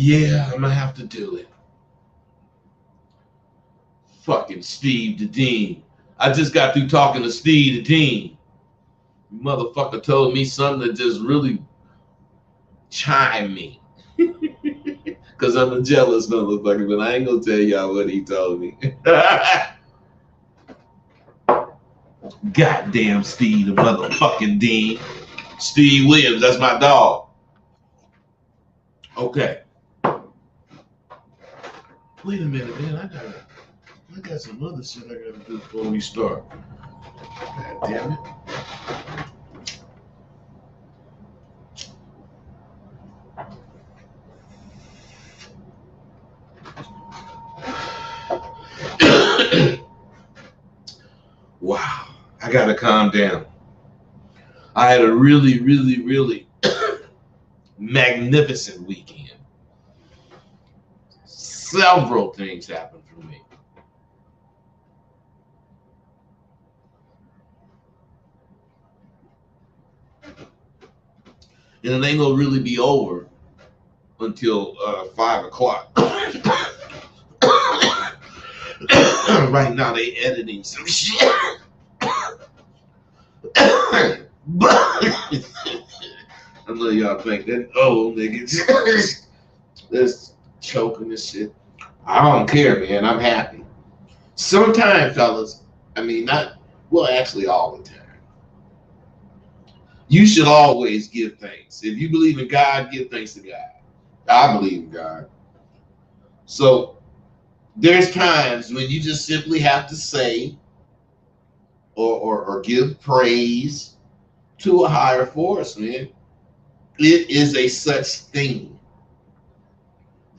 Yeah, I'm gonna have to do it. Fucking Steve the Dean. I just got through talking to Steve the Dean. Motherfucker told me something that just really chimed me. Cause I'm a jealous motherfucker, but I ain't gonna tell y'all what he told me. Goddamn Steve the motherfucking Dean. Steve Williams, that's my dog. Okay. Wait a minute, man. I got some other shit I gotta do before we start. God damn it. Wow. I gotta calm down. I had a really, really, really magnificent weekend. Several things happened for me. And it ain't gonna really be over until 5 o'clock. Right now they editing some shit. I know y'all think that old niggas that's choking this shit. I don't care, man. I'm happy. Sometimes, fellas, I mean, not, well, actually, all the time. You should always give thanks. If you believe in God, give thanks to God. I believe in God. So there's times when you just simply have to say or give praise to a higher force, man. It is a such thing.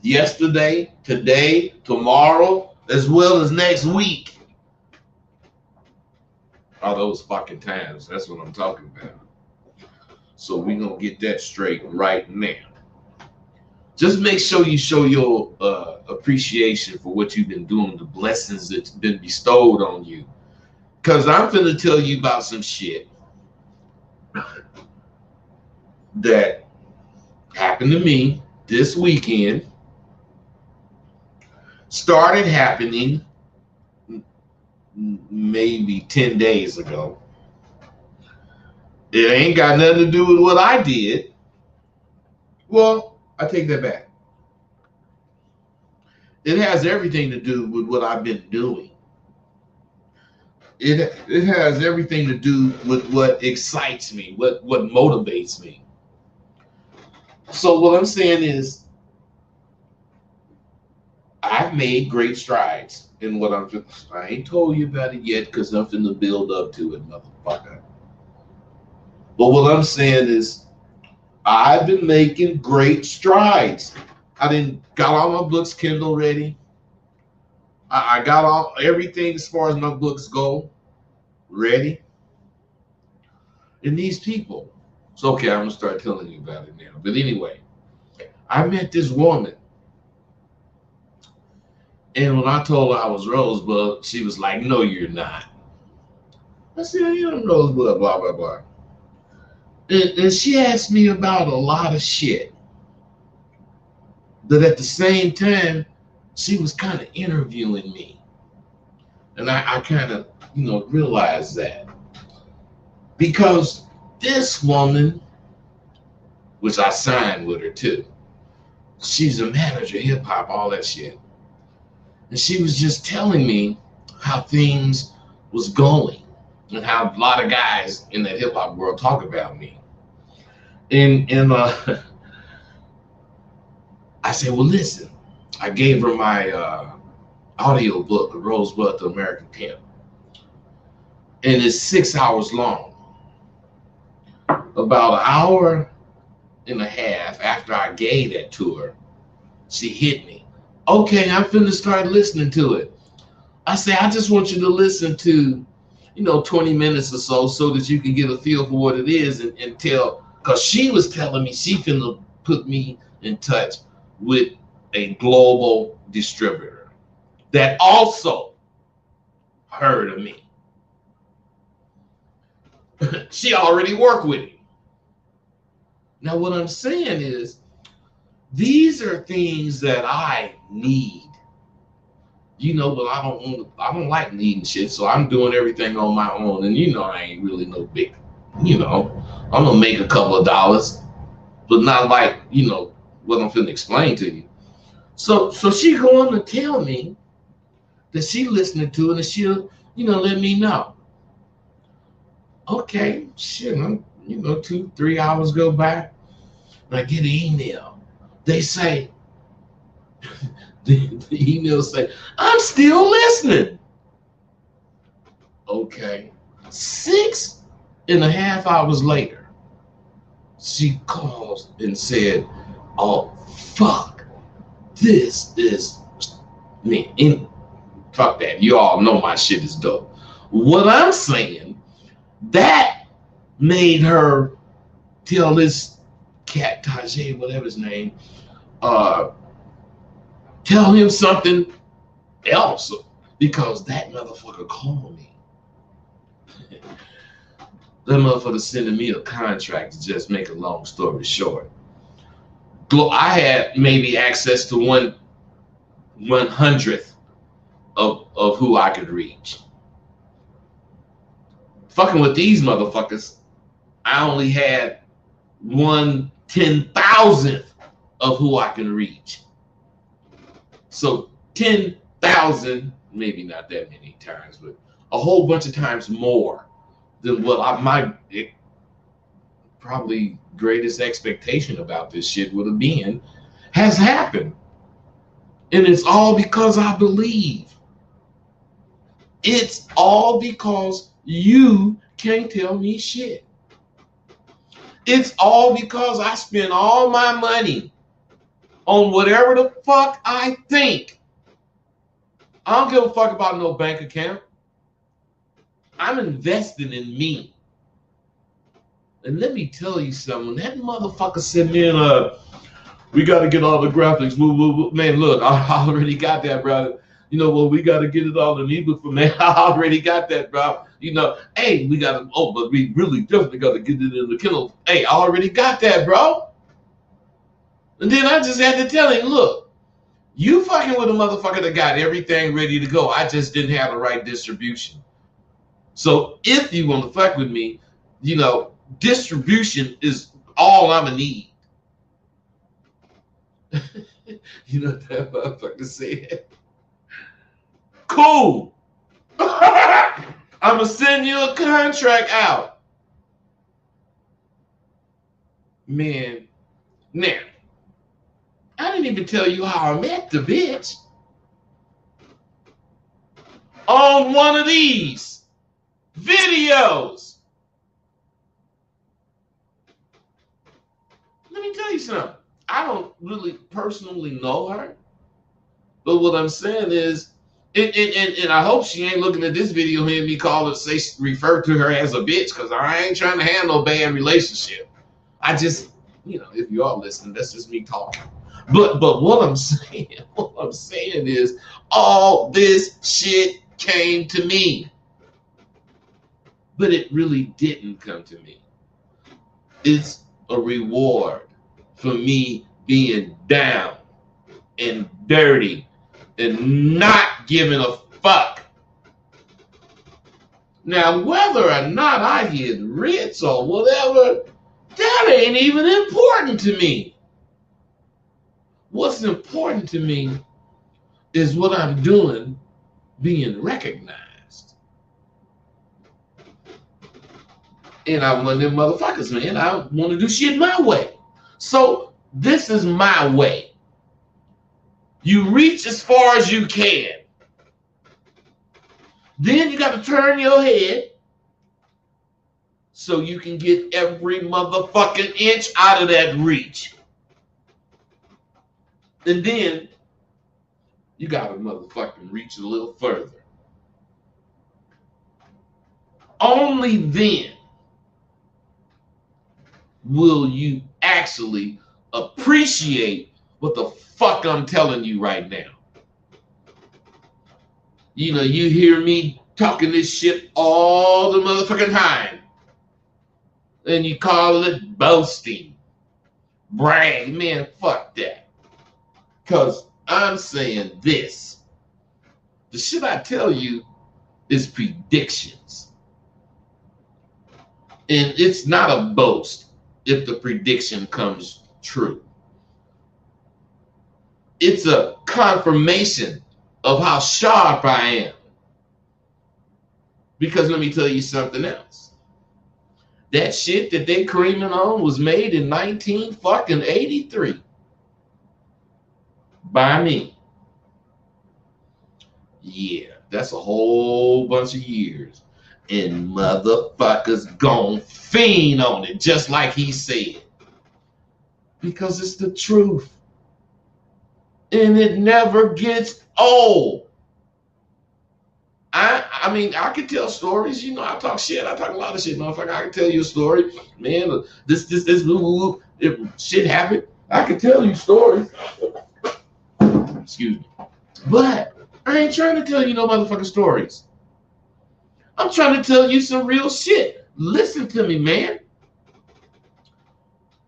Yesterday, today, tomorrow, as well as next week are those fucking times. That's what I'm talking about. So we're going to get that straight right now. Just make sure you show your appreciation for what you've been doing, the blessings that's been bestowed on you. Because I'm going to tell you about some shit that happened to me this weekend. Started happening maybe 10 days ago. It ain't got nothing to do with what I did. Well, I take that back. It has everything to do with what I've been doing. It has everything to do with what excites me, what motivates me. So what I'm saying is I've made great strides in what I ain't told you about it yet because I'm finna build up to it, motherfucker. But what I'm saying is I've been making great strides. I didn't got all my books Kindle ready. I got all everything as far as my books go ready. And these people, it's okay, I'm gonna start telling you about it now. But anyway, I met this woman. And when I told her I was Rosebud, she was like, "No, you're not." I said, "Yeah, I'm Rosebud, blah, blah, blah." And she asked me about a lot of shit. But at the same time, she was kind of interviewing me. And I kind of, realized that. Because this woman, which I signed with her too, she's a manager, hip hop, all that shit. And she was just telling me how things was going and how a lot of guys in that hip hop world talk about me. And I said, well, listen, I gave her my audio book, Rosebud the American Pimp. And it's 6 hours long. About an hour and a half after I gave that to her, she hit me. Okay, I'm finna start listening to it. I say, I just want you to listen to, 20 minutes or so that you can get a feel for what it is and tell, because she was telling me she finna put me in touch with a global distributor that also heard of me. She already worked with him. Now, what I'm saying is, These are things that I need. But I don't like needing shit, so I'm doing everything on my own. And I ain't really no big, I'm gonna make a couple of dollars, but not like, what I'm finna explain to you. So she going to tell me that she listening to it and she'll, let me know. Okay, shit, I'm, 2-3 hours go by and I get an email. They say, the email say, I'm still listening. Okay. 6.5 hours later, she calls and said, oh, fuck. This is, man, fuck that. You all know my shit is dope. What I'm saying, that made her tell this cat, Tajay, whatever his name, tell him something else, because that motherfucker called me. That motherfucker sending me a contract to just make a long story short. I had maybe access to 1/100th of who I could reach. Fucking with these motherfuckers, I only had 1/10,000th of who I can reach. So 10,000, maybe not that many times, but a whole bunch of times more than what my probably greatest expectation about this shit would have been, has happened. And it's all because I believe. It's all because you can't tell me shit. It's all because I spend all my money on whatever the fuck I think. I don't give a fuck about no bank account. I'm investing in me. And let me tell you something. That motherfucker sent me in we got to get all the graphics. Man, look, I already got that, bro. We got to get it all in the ebook for man. I already got that, bro. Hey, we got to, but we really definitely got to get it in the Kindle. Hey, I already got that, bro. And then I just had to tell him, look, you fucking with a motherfucker that got everything ready to go. I just didn't have the right distribution. So if you want to fuck with me, distribution is all I'm gonna need. You know what that motherfucker said? Cool. I'm gonna send you a contract out. Man, now, I didn't even tell you how I met the bitch. On one of these videos. Let me tell you something. I don't really personally know her, but what I'm saying is, and I hope she ain't looking at this video hearing me refer to her as a bitch, because I ain't trying to have no bad relationship. I just, if you are listening, that's just me talking. But what I'm saying is, all this shit came to me, but it really didn't come to me. It's a reward for me being down and dirty and not giving a fuck. Now, whether or not I get rich or whatever, that ain't even important to me. What's important to me is what I'm doing being recognized. And I'm one of them motherfuckers, man. I want to do shit my way. So this is my way. You reach as far as you can. Then you got to turn your head so you can get every motherfucking inch out of that reach. And then you got to motherfucking reach a little further. Only then will you actually appreciate what the fuck I'm telling you right now. You hear me talking this shit all the motherfucking time. And you call it boasting. Brag, man, fuck that. Because I'm saying this. The shit I tell you is predictions. And it's not a boast if the prediction comes true. It's a confirmation of how sharp I am. Because let me tell you something else. That shit that they creaming on was made in 1983 by me. Yeah, that's a whole bunch of years. And motherfuckers gon' fiend on it, just like he said. Because it's the truth. And it never gets old. I mean, I can tell stories. You know, I talk shit. I talk a lot of shit, motherfucker. I can tell you a story. Man, this, if shit happened, I can tell you stories. Excuse me. But I ain't trying to tell you no motherfucking stories. I'm trying to tell you some real shit. Listen to me, man.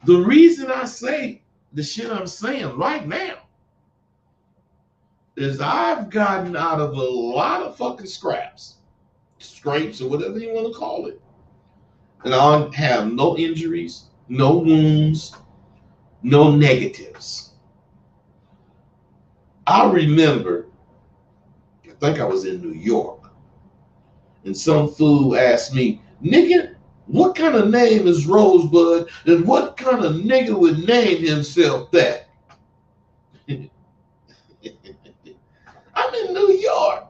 The reason I say the shit I'm saying right now is I've gotten out of a lot of fucking scrapes, or whatever you want to call it. And I have no injuries, no wounds, no negatives. I remember, I think I was in New York, and some fool asked me, nigga, what kind of name is Rosebud, and what kind of nigga would name himself that? I'm in New York.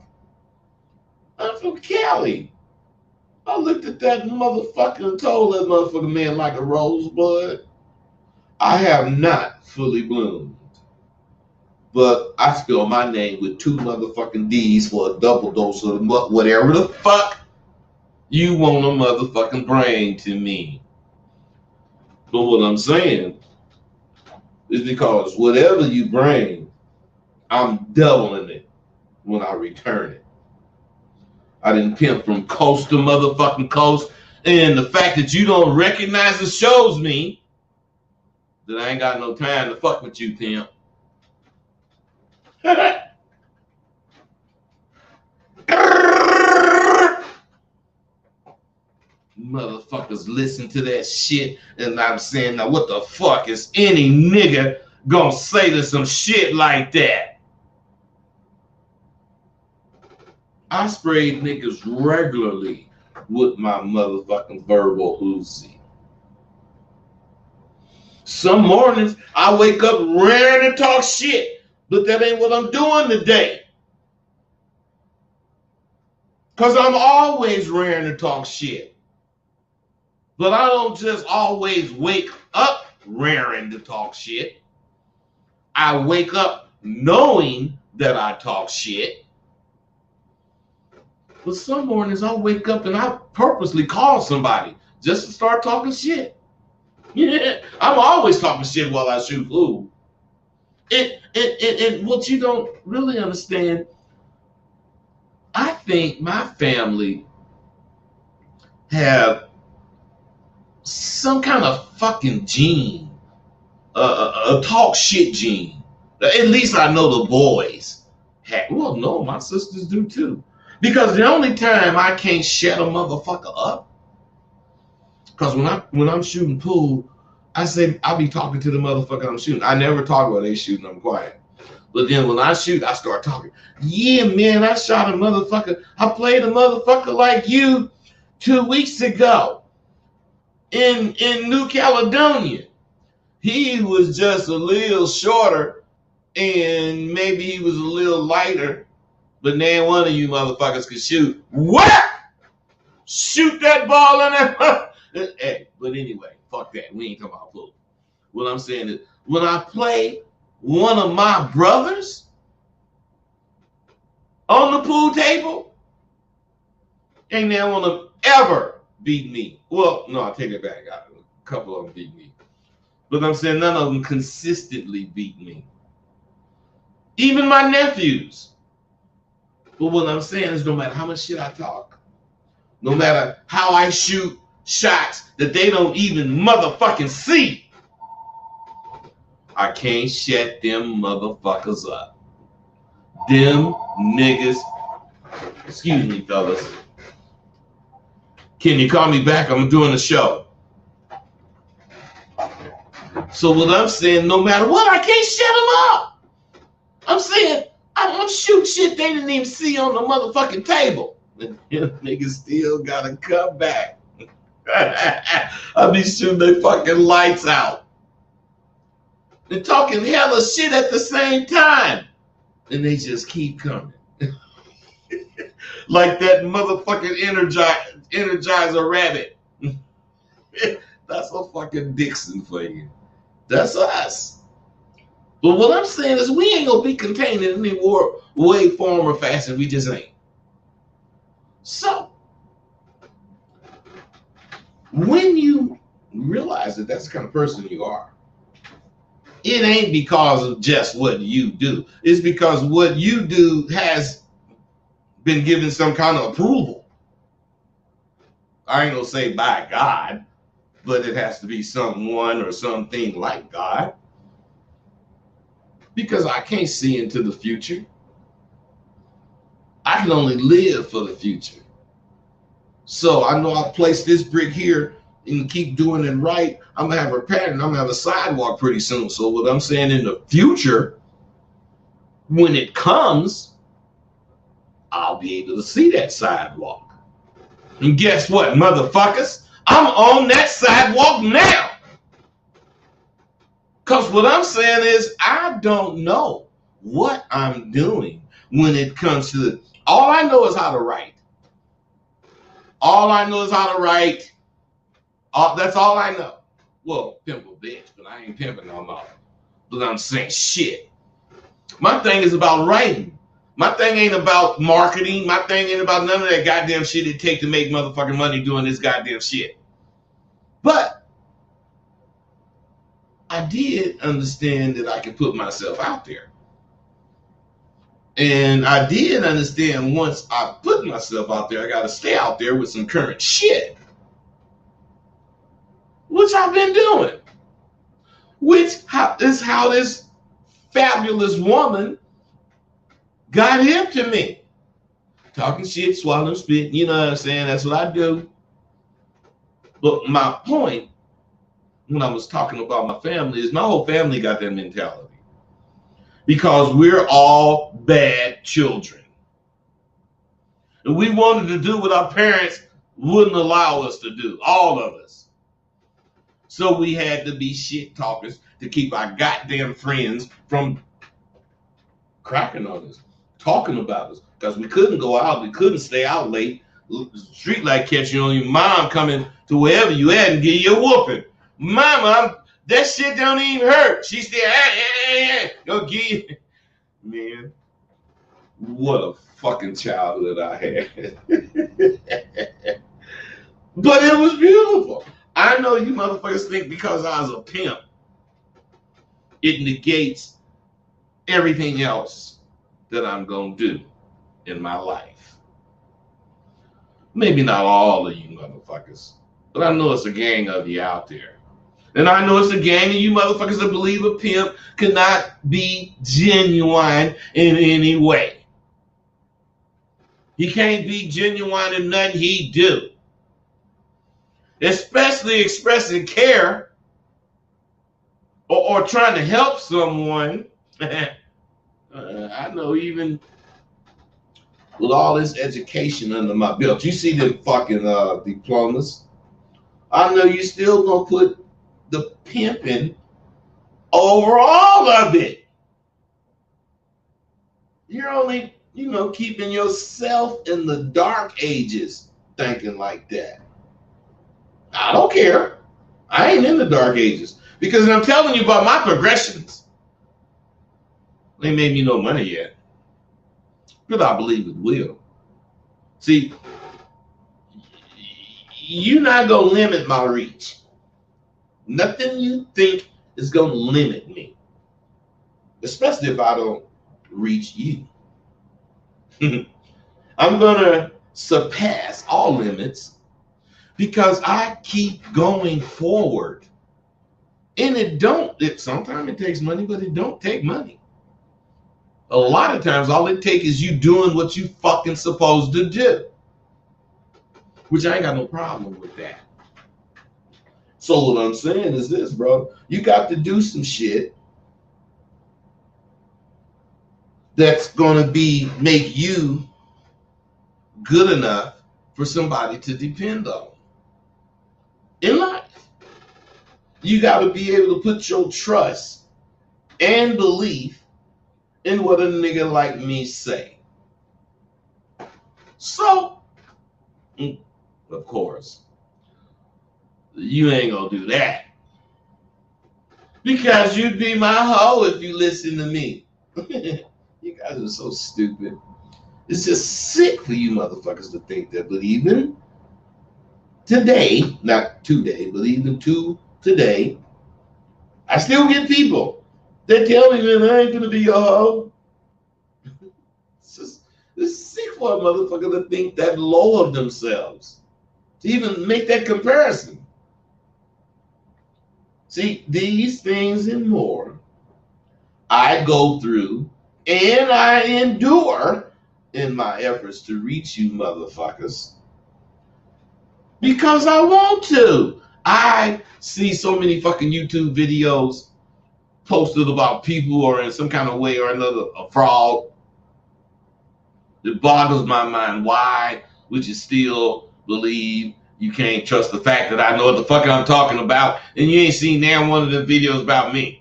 I'm from Cali. I looked at that motherfucker and told that motherfucker man like a rosebud. I have not fully bloomed. But I spell my name with 2 motherfucking D's for a double dose of whatever the fuck you want a motherfucking brain to me. But what I'm saying is because whatever you bring, I'm doubling it when I return it. I didn't pimp from coast to motherfucking coast. And the fact that you don't recognize it shows me that I ain't got no time to fuck with you, pimp. Motherfuckers listen to that shit, and I'm saying, now what the fuck is any nigga gonna say to some shit like that? I sprayed niggas regularly with my motherfucking verbal Uzi. Some mornings I wake up raring to talk shit, but that ain't what I'm doing today. Because I'm always raring to talk shit. But I don't just always wake up raring to talk shit. I wake up knowing that I talk shit. But some mornings I wake up and I purposely call somebody just to start talking shit. Yeah, I'm always talking shit while I shoot food. And what you don't really understand, I think my family have some kind of fucking gene, a talk shit gene. At least I know the boys have. Well, no, my sisters do too. Because the only time I can't shut a motherfucker up, because when I'm shooting pool, I say I'll be talking to the motherfucker I'm shooting. I never talk while they shooting. I'm quiet. But then when I shoot, I start talking. Yeah, man, I shot a motherfucker. I played a motherfucker like you 2 weeks ago in New Caledonia. He was just a little shorter and maybe he was a little lighter. But none one of you motherfuckers could shoot. What? Shoot that ball in there. Hey, but anyway, fuck that. We ain't talking about pool. What I'm saying is, when I play one of my brothers on the pool table, ain't no one of them ever beat me. Well, no, I take it back. A couple of them beat me. But I'm saying none of them consistently beat me. Even my nephews. But what I'm saying is no matter how much shit I talk, no matter how I shoot shots that they don't even motherfucking see, I can't shut them motherfuckers up. Them niggas, excuse me, fellas. Can you call me back? I'm doing a show. So what I'm saying, no matter what, I can't shut them up. I'm saying, I'm shooting shit they didn't even see on the motherfucking table. And niggas still gotta come back. I be shooting their fucking lights out. And talking hella shit at the same time. And they just keep coming. Like that motherfucking Energizer rabbit. That's a fucking Dixon for you. That's us. But what I'm saying is we ain't gonna be contained in any way, form, or fashion. We just ain't. So, when you realize that that's the kind of person you are, it ain't because of just what you do. It's because what you do has been given some kind of approval. I ain't gonna say by God, but it has to be someone or something like God. Because I can't see into the future. I can only live for the future. So I know I'll place this brick here and keep doing it right. I'm gonna have a pattern. I'm gonna have a sidewalk pretty soon. So what I'm saying in the future, when it comes, I'll be able to see that sidewalk. And guess what, motherfuckers? I'm on that sidewalk now. Because what I'm saying is I don't know what I'm doing when it comes to it. All I know is how to write. All I know is how to write. That's all I know. Well, pimp a bitch, but I ain't pimping no more. But I'm saying shit. My thing is about writing. My thing ain't about marketing. My thing ain't about none of that goddamn shit it take to make motherfucking money doing this goddamn shit. But I did understand that I could put myself out there. And I did understand once I put myself out there, I got to stay out there with some current shit. Which I've been doing. Which is how this fabulous woman got hip to me. Talking shit, swallowing spit, you know what I'm saying? That's what I do. But my point when I was talking about my family is my whole family got that mentality. Because we're all bad children. And we wanted to do what our parents wouldn't allow us to do, all of us. So we had to be shit talkers to keep our goddamn friends from cracking on us, talking about us. Because we couldn't go out, we couldn't stay out late. Street light catch you on your mom coming to wherever you at and give you a whooping. Mama, that shit don't even hurt. She still, go give you. Man, what a fucking childhood I had. But it was beautiful. I know you motherfuckers think because I was a pimp, it negates everything else that I'm going to do in my life. Maybe not all of you motherfuckers, but I know it's a gang of you out there. And I know it's a gang of you motherfuckers that believe a pimp cannot be genuine in any way. He can't be genuine in nothing he do. Especially expressing care or trying to help someone. I know even with all this education under my belt, you see them fucking diplomas. I know you still gonna put the pimping over all of it. You're only, keeping yourself in the dark ages thinking like that. I don't care. I ain't in the dark ages because I'm telling you about my progressions. They made me no money yet, but I believe it will. See, you're not gonna limit my reach. Nothing you think is gonna limit me, especially if I don't reach you. I'm gonna surpass all limits because I keep going forward. And it sometimes it takes money, but it don't take money. A lot of times all it takes is you doing what you fucking supposed to do. Which I ain't got no problem with that. So what I'm saying is this, bro. You got to do some shit that's gonna make you good enough for somebody to depend on in life. You got to be able to put your trust and belief in what a nigga like me say. So, of course, you ain't gonna do that because you'd be my hoe if you listen to me. You guys are so stupid. It's just sick for you motherfuckers to think that. But even today, not today, but even today, I still get people that tell me, man, I ain't gonna be your hoe. It's sick for a motherfucker to think that low of themselves, to even make that comparison. See, these things and more I go through and I endure in my efforts to reach you motherfuckers because I want to. I see so many fucking YouTube videos posted about people who are in some kind of way or another a fraud. It boggles my mind. Why would you still believe you can't trust the fact that I know what the fuck I'm talking about and you ain't seen damn one of the videos about me?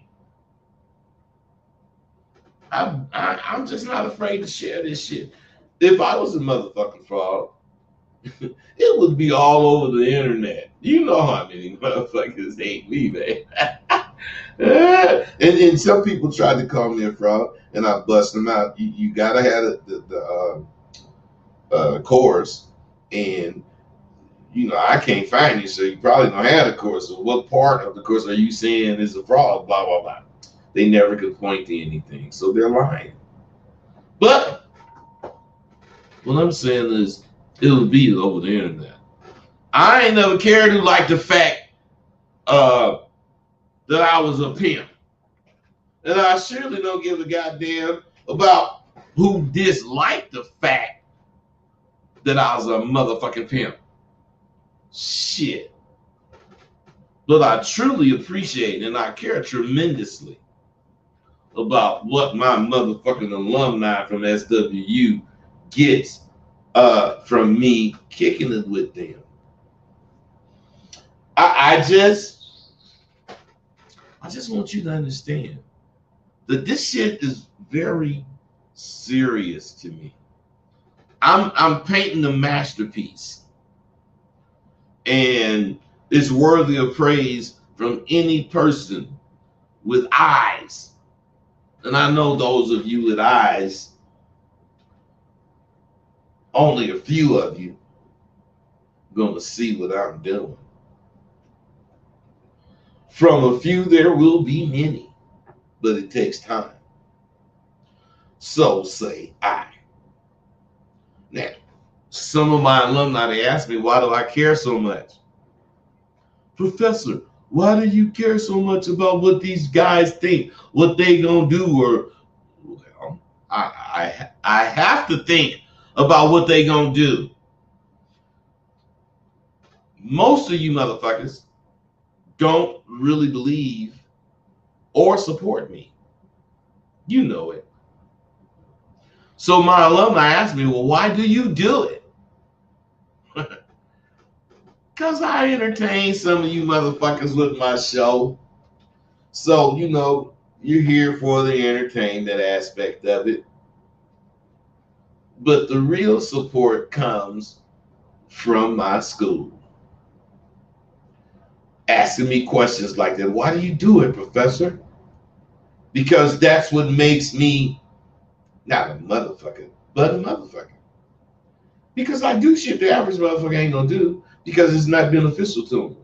I'm just not afraid to share this shit. If I was a motherfucking fraud, it would be all over the internet. You know how many motherfuckers hate me, man. And some people tried to call me a fraud, and I bust them out. You gotta have the course, and you know I can't find you, so you probably don't have the course. So what part of the course are you saying is a fraud? Blah blah blah. They never could point to anything, so they're lying. But what I'm saying is, it'll be over the internet. I ain't never cared who liked the fact that I was a pimp. And I surely don't give a goddamn about who disliked the fact that I was a motherfucking pimp. Shit. But I truly appreciate and I care tremendously about what my motherfucking alumni from SWU gets from me kicking it with them. I just want you to understand that this shit is very serious to me. I'm painting a masterpiece, and it's worthy of praise from any person with eyes. And I know those of you with eyes, only a few of you going to see what I'm doing. From a few, there will be many, but it takes time. So say I. Now, some of my alumni, they ask me, why do I care so much? Professor, why do you care so much about what these guys think, what they gonna do? Or, well, I have to think about what they gonna do. Most of you motherfuckers don't really believe or support me. You know it. So my alumni asked me, well, why do you do it? Because I entertain some of you motherfuckers with my show. So, you know, you're here for the entertainment aspect of it. But the real support comes from my school. Asking me questions like that. Why do you do it, Professor? Because that's what makes me not a motherfucker, but a motherfucker. Because I do shit the average motherfucker ain't gonna do because it's not beneficial to them.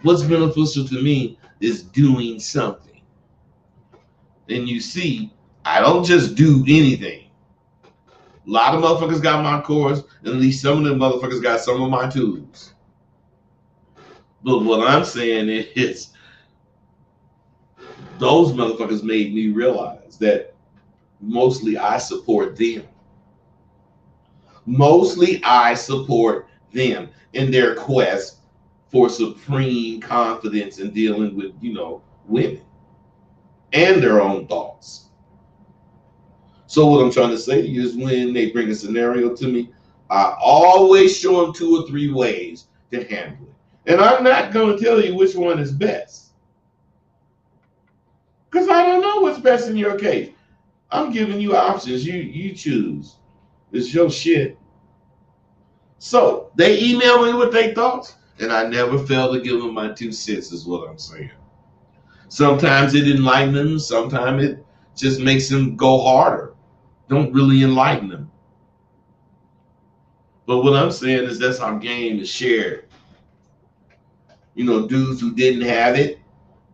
What's beneficial to me is doing something. And you see, I don't just do anything. A lot of motherfuckers got my course, and at least some of them motherfuckers got some of my tools. But what I'm saying is, Those motherfuckers made me realize that mostly I support them. Mostly I support them in their quest for supreme confidence in dealing with, women and their own thoughts. So what I'm trying to say to you is when they bring a scenario to me, I always show them 2 or 3 ways to handle it. And I'm not going to tell you which one is best. Because I don't know what's best in your case. I'm giving you options. You choose. It's your shit. So they email me with their thoughts, and I never fail to give them my 2 cents, is what I'm saying. Sometimes it enlightens them. Sometimes it just makes them go harder. Don't really enlighten them. But what I'm saying is that's how game is shared. Dudes who didn't have it,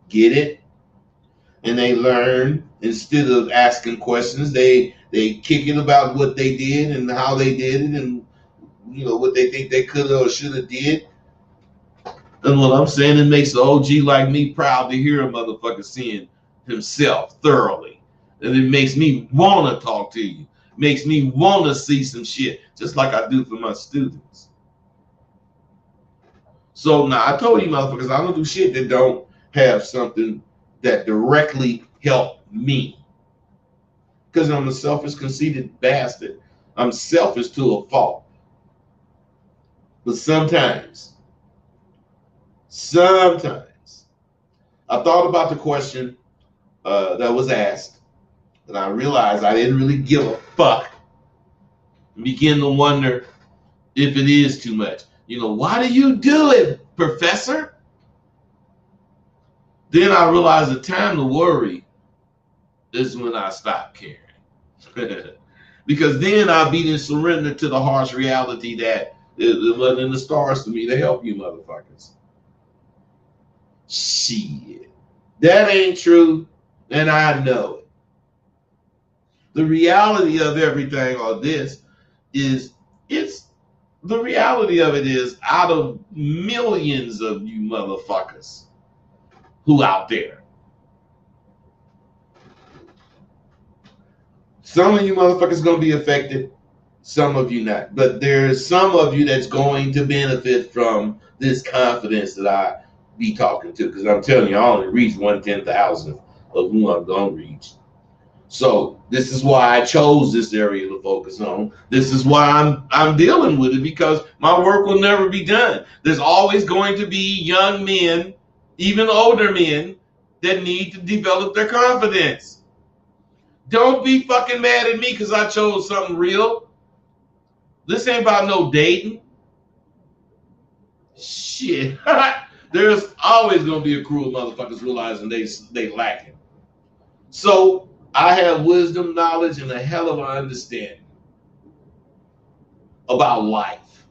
get it, and they learn. Instead of asking questions, they kick it about what they did and how they did it and what they think they could or should have did. And what I'm saying, it makes the OG like me proud to hear a motherfucker seeing himself thoroughly. And it makes me want to talk to you. Makes me want to see some shit, just like I do for my students. So now I told you motherfuckers, I don't do shit that don't have something that directly help me. Because I'm a selfish, conceited bastard. I'm selfish to a fault. But sometimes, I thought about the question that was asked, and I realized I didn't really give a fuck. And begin to wonder if it is too much. Why do you do it, Professor? Then I realized the time to worry is when I stop caring. Because then I'll be in surrender to the harsh reality that it wasn't in the stars for me to help you motherfuckers. Shit. That ain't true, and I know it. The reality of everything on this is the reality of it is out of millions of you motherfuckers who out there, some of you motherfuckers going to be affected, some of you not. But there's some of you that's going to benefit from this confidence that I be talking to, because I'm telling you, I only reach 1/10,000 of who I'm going to reach. So this is why I chose this area to focus on. This is why I'm dealing with it, because my work will never be done. There's always going to be young men, even older men, that need to develop their confidence. Don't be fucking mad at me because I chose something real. This ain't about no dating. Shit. There's always going to be a crew of motherfuckers realizing they lacking. So I have wisdom, knowledge, and a hell of an understanding about life,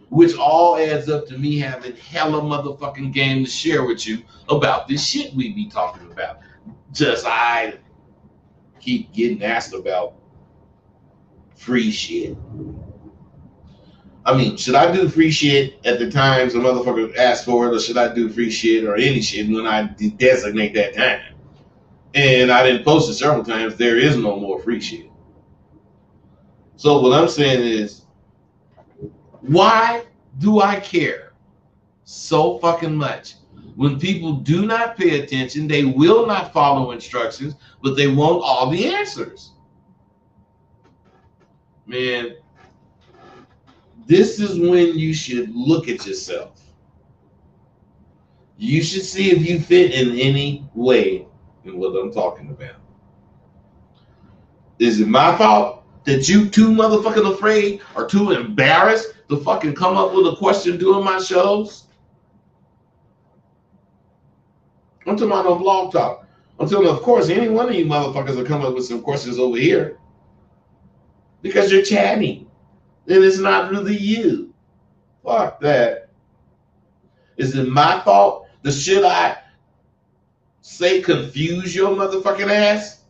which all adds up to me having hella motherfucking game to share with you about this shit we be talking about. Just I keep getting asked about free shit. I mean, should I do free shit at the times a motherfucker asks for it, or should I do free shit or any shit when I designate that time? And I didn't post it several times. There is no more free shit. So what I'm saying is, why do I care so fucking much? When people do not pay attention, they will not follow instructions, but they want all the answers. Man, this is when you should look at yourself. You should see if you fit in any way in what I'm talking about. Is it my fault that you too motherfucking afraid or too embarrassed to fucking come up with a question during my shows? I'm talking about on Blog Talk. I'm telling you, of course, any one of you motherfuckers will come up with some questions over here because you're chatting and it's not really you. Fuck that. Is it my fault? The shit I say confuse your motherfucking ass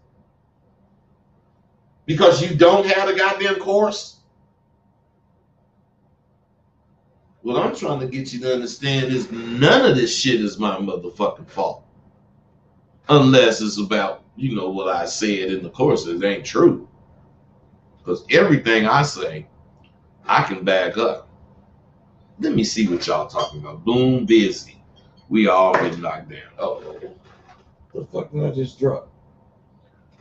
because you don't have a goddamn course? What I'm trying to get you to understand is none of this shit is my motherfucking fault. Unless it's about, you know, what I said in the course. It ain't true. Because everything I say, I can back up. Let me see what y'all talking about. Boom, busy. We all get knocked down. Oh, what the fuck did I just drop?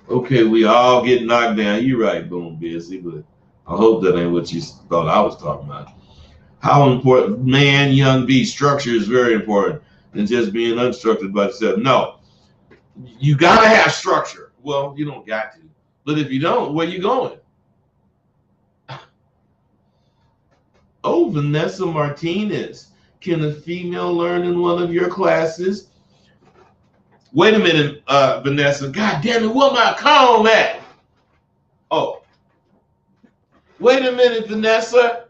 Okay, we all get knocked down. You're right, boom, busy, but I hope that ain't what you thought I was talking about. How important, man, young B, structure is very important than just being unstructured by yourself. No, you gotta have structure. Well, you don't got to, but if you don't, where you going? Oh, Vanessa Martinez, can a female learn in one of your classes? Wait a minute, Vanessa. God damn it, where my comb at? Oh, wait a minute, Vanessa.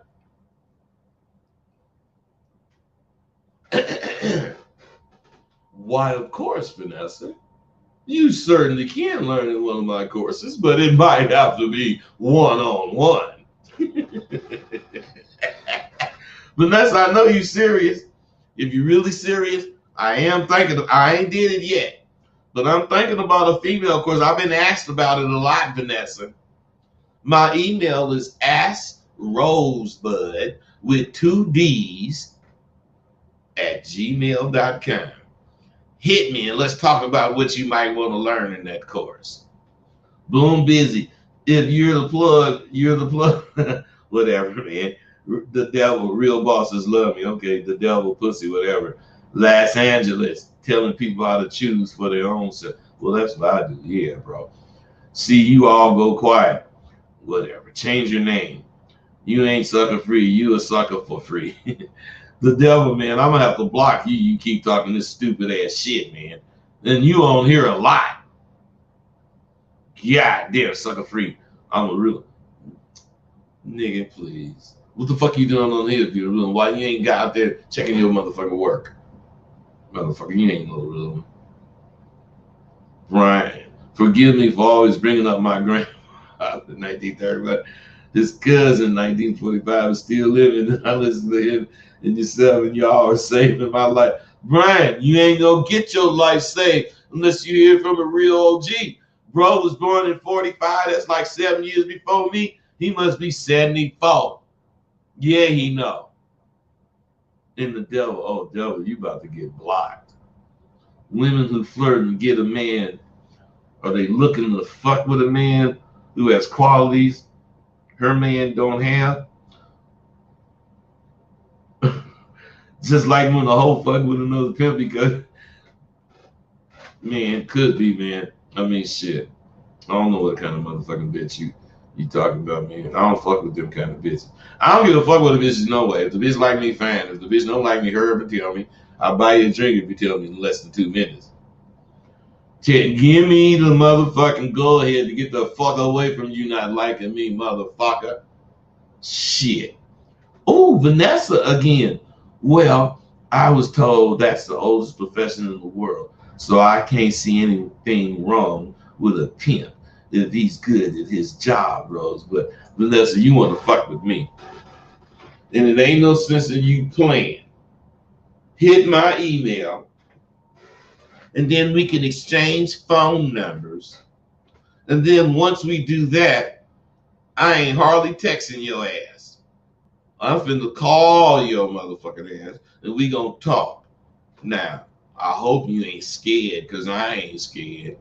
Why, of course, Vanessa. You certainly can learn in one of my courses, but it might have to be one-on-one. Vanessa, I know you're serious. If you're really serious, I ain't did it yet, but I'm thinking about a female course. I've been asked about it a lot, Vanessa. My email is askrosebud with 2 D's at gmail.com. Hit me and let's talk about what you might want to learn in that course. Boom, busy. If you're the plug, you're the plug. Whatever, man. The devil, real bosses love me. Okay, the devil, pussy, whatever. Los Angeles, telling people how to choose for their own self. Well, that's what I do. Yeah, bro. See, you all go quiet. Whatever. Change your name. You ain't sucker free. You a sucker for free. The devil, man, I'm gonna have to block you. You keep talking this stupid ass shit, man. And you on here a lot. God damn, sucker free. I'm a real nigga, please. What the fuck you doing on here if you're real? Why you ain't got out there checking your motherfucking work? Motherfucker, you ain't no real one. Brian, forgive me for always bringing up my grandfather in 1930, but his cousin 1945 is still living. I listen to him and yourself, and y'all are saving my life. Brian, you ain't gonna get your life saved unless you hear from a real OG. Bro was born in 45. That's like 7 years before me. He must be 74. Yeah, he know. And the devil, oh devil, you about to get blocked. Women who flirt and get a man, are they looking to fuck with a man who has qualities her man don't have? Just like when a hoe fuck with another pimp because, man, could be, man. I mean, shit. I don't know what kind of motherfucking bitch you talking about, man. I don't fuck with them kind of bitches. I don't give a fuck what the bitches no way. If the bitch like me, fine. If the bitch don't like me, hurry up and tell me. I'll buy you a drink if you tell me in less than 2 minutes. Give me the motherfucking go ahead to get the fuck away from you not liking me, motherfucker. Shit. Oh, Vanessa again. Well, I was told that's the oldest profession in the world, so I can't see anything wrong with a pimp if he's good at his job, Rose. But Vanessa, you want to fuck with me, and it ain't no sense in you playing. Hit my email, and then we can exchange phone numbers. And then once we do that, I ain't hardly texting your ass. I'm finna call your motherfucking ass, and we gonna talk. Now, I hope you ain't scared, because I ain't scared.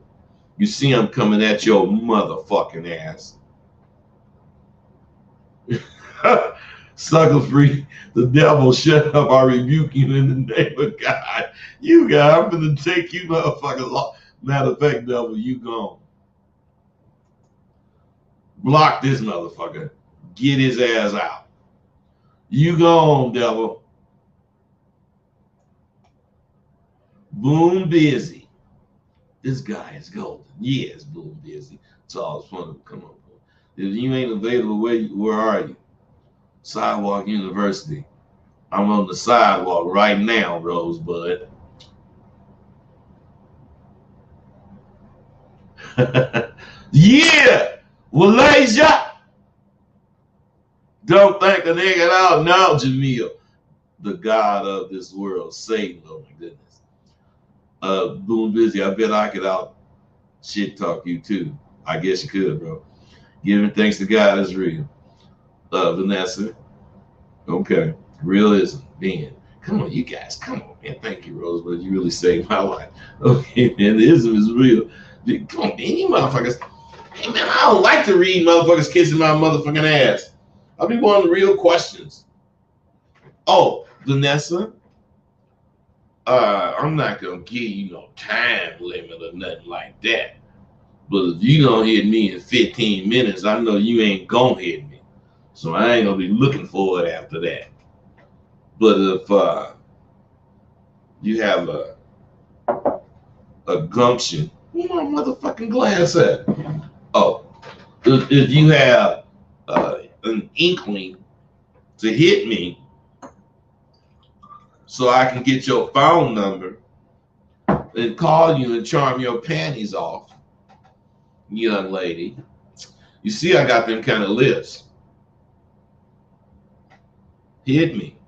You see I'm coming at your motherfucking ass. Sucker free, the devil, shut up. I rebuke you in the name of God. You guys, I'm gonna take you motherfucking law. Matter of fact, devil, you gone. Block this motherfucker. Get his ass out. You gone, devil. Boom, busy. This guy is golden. Yes, boom, busy. It's all fun to come up with. If you ain't available, where are you? Sidewalk University. I'm on the sidewalk right now, Rosebud. Yeah, Malaysia. Don't think a nigga out now, Jamil. The God of this world, Satan. Oh my goodness. Boom Busy, I bet I could out shit talk you too. I guess you could, bro. Giving thanks to God is real. Vanessa, okay. Realism, man. Come on, you guys, come on, man. Thank you, Rosebud. You really saved my life. Okay, man, the ism is real. Come on, man, you motherfuckers. Hey, man, I don't like to read motherfuckers kissing my motherfucking ass. I'll be wanting real questions. Oh, Vanessa, I'm not gonna give you no time limit or nothing like that. But if you gonna hit me in 15 minutes, I know you ain't gonna hit me. So I ain't gonna be looking for it after that. But if you have a gumption, where my motherfucking glass at? Oh, if you have an inkling to hit me so I can get your phone number and call you and charm your panties off, young lady. You see, I got them kind of lips. Hit me.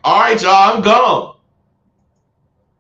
All right, y'all, I'm gone.